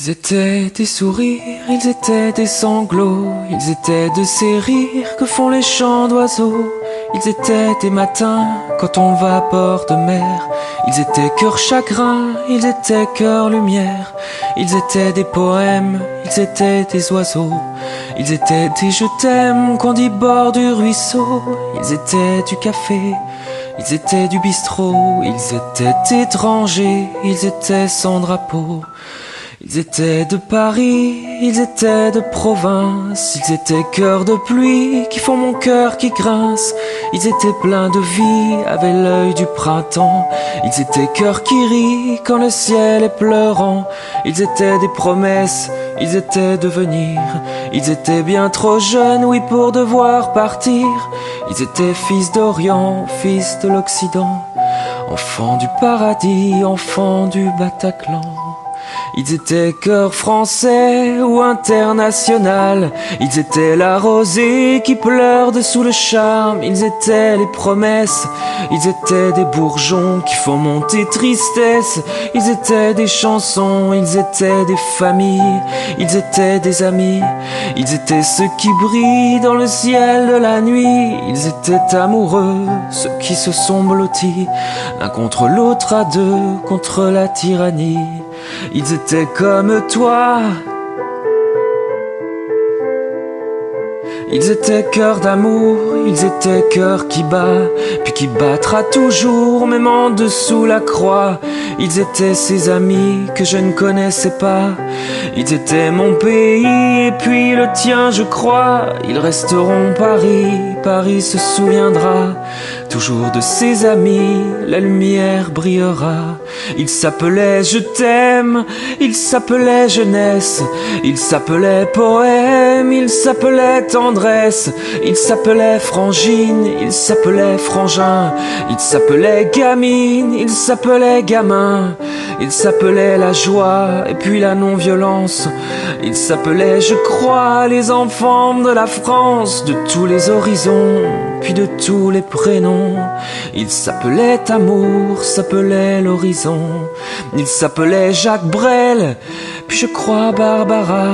Ils étaient des sourires, ils étaient des sanglots, ils étaient de ces rires que font les chants d'oiseaux. Ils étaient des matins quand on va à bord de mer. Ils étaient cœur chagrin, ils étaient cœur lumière. Ils étaient des poèmes, ils étaient des oiseaux. Ils étaient des je t'aime qu'on dit bord du ruisseau. Ils étaient du café, ils étaient du bistrot. Ils étaient étrangers, ils étaient sans drapeau. Ils étaient de Paris, ils étaient de province. Ils étaient cœurs de pluie qui font mon cœur qui grince. Ils étaient pleins de vie, avaient l'œil du printemps. Ils étaient cœurs qui rient quand le ciel est pleurant. Ils étaient des promesses, ils étaient de venir. Ils étaient bien trop jeunes, oui, pour devoir partir. Ils étaient fils d'Orient, fils de l'Occident, enfants du paradis, enfants du Bataclan. Ils étaient cœur français ou international. Ils étaient la rosée qui pleure dessous le charme. Ils étaient les promesses. Ils étaient des bourgeons qui font monter tristesse. Ils étaient des chansons. Ils étaient des familles. Ils étaient des amis. Ils étaient ceux qui brillent dans le ciel de la nuit. Ils étaient amoureux, ceux qui se sont blottis l'un contre l'autre à deux, contre la tyrannie. Ils étaient comme toi. Ils étaient cœur d'amour, ils étaient cœur qui bat, puis qui battra toujours, même en dessous la croix. Ils étaient ces amis que je ne connaissais pas. Ils étaient mon pays et puis le tien, je crois. Ils resteront Paris, Paris se souviendra toujours de ses amis, la lumière brillera. Ils s'appelaient je t'aime, ils s'appelaient jeunesse, ils s'appelaient poème, ils s'appelaient tendresse, ils s'appelaient frangine, ils s'appelaient frangin, ils s'appelaient gamine, ils s'appelaient gamin, ils s'appelaient la joie et puis la non-violence. Ils s'appelaient, je crois, les enfants de la France, de tous les horizons, puis de tous les prénoms. Ils s'appelaient amour, s'appelait l'horizon. Ils s'appelaient Jacques Brel, puis je crois Barbara.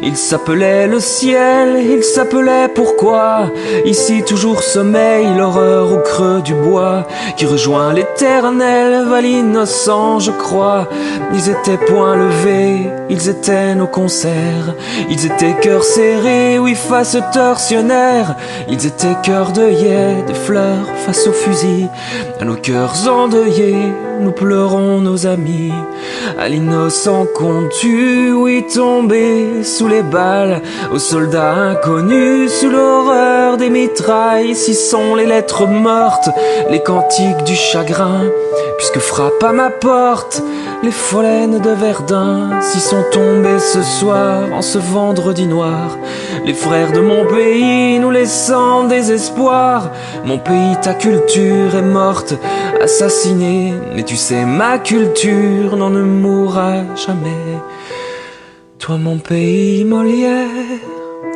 Ils s'appelaient le ciel, ils s'appelaient pourquoi. Ici toujours sommeil, l'horreur au creux du bois, qui rejoint l'éternel val innocent, je crois. Ils étaient poings levés, ils étaient nos concerts. Ils étaient cœurs serrés, oui, face tortionnaire. Ils étaient cœurs d'œillets, des fleurs face au fusil. À nos cœurs endeuillés, nous pleurons nos amis. À l'innocent qu'on tue, oui, tombé sous les balles. Aux soldats inconnus, sous l'horreur des mitrailles. Si sont les lettres mortes, les cantiques du chagrin, puisque frappe à ma porte les folles de Verdun. Si sont tombés ce soir, en ce vendredi noir, les frères de mon pays, nous laissant désespoir. Mon pays, ta culture est morte, assassinée. Mais tu sais, ma culture n'en ne mourra jamais. Toi mon pays Molière,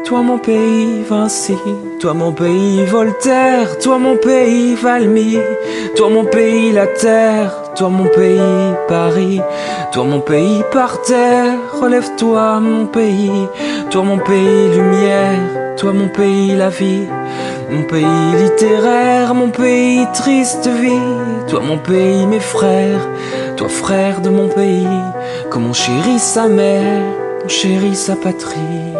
toi mon pays Vinci, toi mon pays Voltaire, toi mon pays Valmy, toi mon pays la terre, toi mon pays Paris, toi mon pays par terre, relève-toi mon pays, toi mon pays lumière, toi mon pays la vie, mon pays littéraire, mon pays triste vie, toi mon pays mes frères, toi frère de mon pays, comme on chérit sa mère, on chérit sa patrie.